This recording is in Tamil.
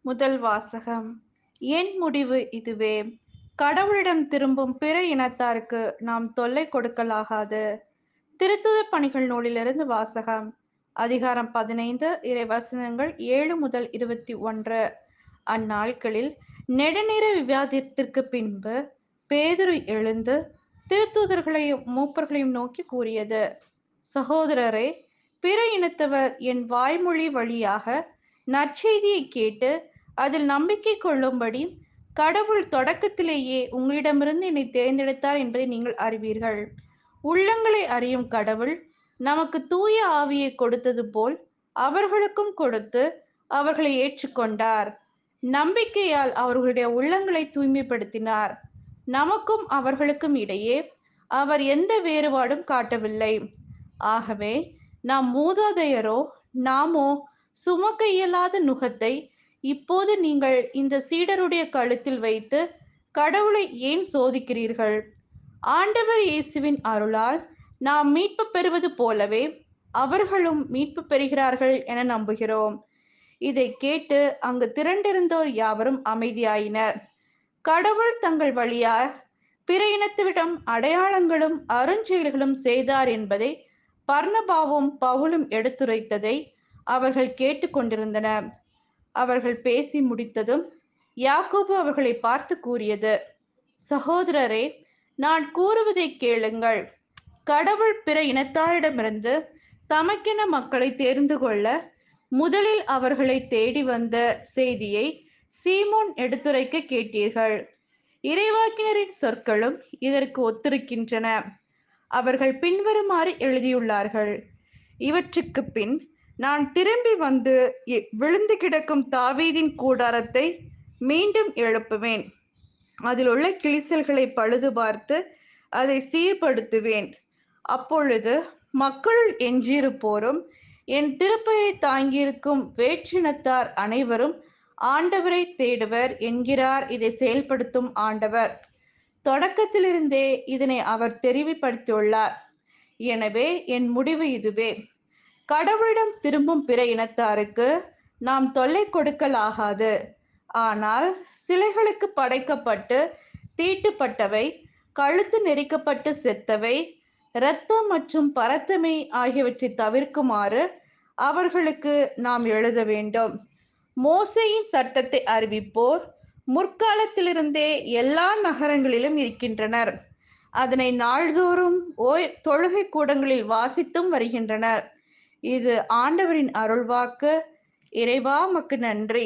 முதல் வாசகம். என் முடிவு இதுவே: கடவுளிடம் திரும்பும் பிற இனத்தாருக்கு நாம் தொல்லை கொடுக்கலாகாது. திருத்துதர் பணிகள் நூலிலிருந்து வாசகம். அதிகாரம் 15, இறைவசனங்கள் 7 முதல் 21. அந்நாட்களில் நெடுநேர விவாதத்திற்குப் பின்பு பேதுரு எழுந்து திருத்தூதர்களையும் மூப்பர்களையும் நோக்கி கூறியது: சகோதரரே, பிற இனத்தவர் என் வாய்மொழி வழியாக நற்செய்தியைக் கேட்டு அதில் நம்பிக்கை கொள்ளும்படி கடவுள் தொடக்கத்திலேயே உங்களிடமிருந்து என்னை தேர்ந்தெடுத்தார் என்பதை நீங்கள் அறிவீர்கள். உள்ளங்களை அறியும் கடவுள் நமக்கு தூய ஆவியை கொடுத்தது போல் அவர்களுக்கும் கொடுத்து அவர்களை ஏற்றுக்கொண்டார். நம்பிக்கையால் அவர்களுடைய உள்ளங்களை தூய்மைப்படுத்தினார். நமக்கும் அவர்களுக்கும் இடையே அவர் எந்த வேறுபாடும் காட்டவில்லை. ஆகவே நாம் மூதாதையரோ நாமோ சுமக்க இயலாத நுகத்தை இப்போது நீங்கள் இந்த சீடருடைய கழுத்தில் வைத்து கடவுளை ஏன் சோதிக்கிறீர்கள்? ஆண்டவர் இயேசுவின் அருளால் நாம் மீட்பு பெறுவது போலவே அவர்களும் மீட்பு பெறுகிறார்கள் என நம்புகிறோம். இதை கேட்டு அங்கு திரண்டிருந்தோர் யாவரும் அமைதியாயினர். கடவுள் தங்கள் வழியாக பிற இனத்துவிடம் அடையாளங்களும் அருஞ்செயல்களும் செய்தார் என்பதை பர்னபாவும் பவுலும் எடுத்துரைத்ததை அவர்கள் கேட்டு கொண்டிருந்தனர். அவர்கள் பேசி முடித்ததும் யாக்கோபு அவர்களை பார்த்து கூறியது: சகோதரரே, நான் கூறுவதை கேளுங்கள். கடவுள் பிற இனத்தாரிடமிருந்து தமக்கென மக்களை தேர்ந்து கொள்ள முதலில் அவர்களை தேடி வந்த செய்தியை சீமோன் எடுத்துரைக்க கேட்டீர்கள். இறைவாக்கினரின் சொற்களும் இதற்கு ஒத்திருக்கின்றன. அவர்கள் பின்வருமாறு எழுதியுள்ளார்கள்: இவற்றுக்கு பின் நான் திரும்பி வந்து விழுந்து கிடக்கும் தாவீதின் கூடாரத்தை மீண்டும் எழுப்புவேன். அதில் உள்ள கிழிசல்களை பழுது பார்த்து அதை சீர்படுத்துவேன். அப்பொழுது மக்களுள் எஞ்சியிருப்போரும் என் திருப்பெயரை தாங்கியிருக்கும் வேற்றினத்தார் அனைவரும் ஆண்டவரை தேடுவர் என்கிறார் இதை செயல்படுத்தும் ஆண்டவர். தொடக்கத்திலிருந்தே இதனை அவர் தெரிவுபடுத்தியுள்ளார். எனவே என் முடிவு இதுவே: கடவுளிடம் திரும்பும் பிற இனத்தாருக்கு நாம் தொல்லை கொடுக்கலாகாது. ஆனால் சிலைகளுக்கு படைக்கப்பட்டு தீட்டுப்பட்டவை, கழுத்து நெரிக்கப்பட்டு செத்தவை, இரத்தம் மற்றும் பரத்தமை ஆகியவற்றை தவிர்க்குமாறு அவர்களுக்கு நாம் எழுத வேண்டும். மோசேயின் சட்டத்தை அறிவிப்போர் முற்காலத்திலிருந்தே எல்லா நகரங்களிலும் இருக்கின்றனர். அதனை நாள்தோறும் தொழுகை கூடங்களில் வாசித்தும் வருகின்றனர். இது ஆண்டவரின் அருள்வாக்கு. இறைவா, உமக்கு நன்றி.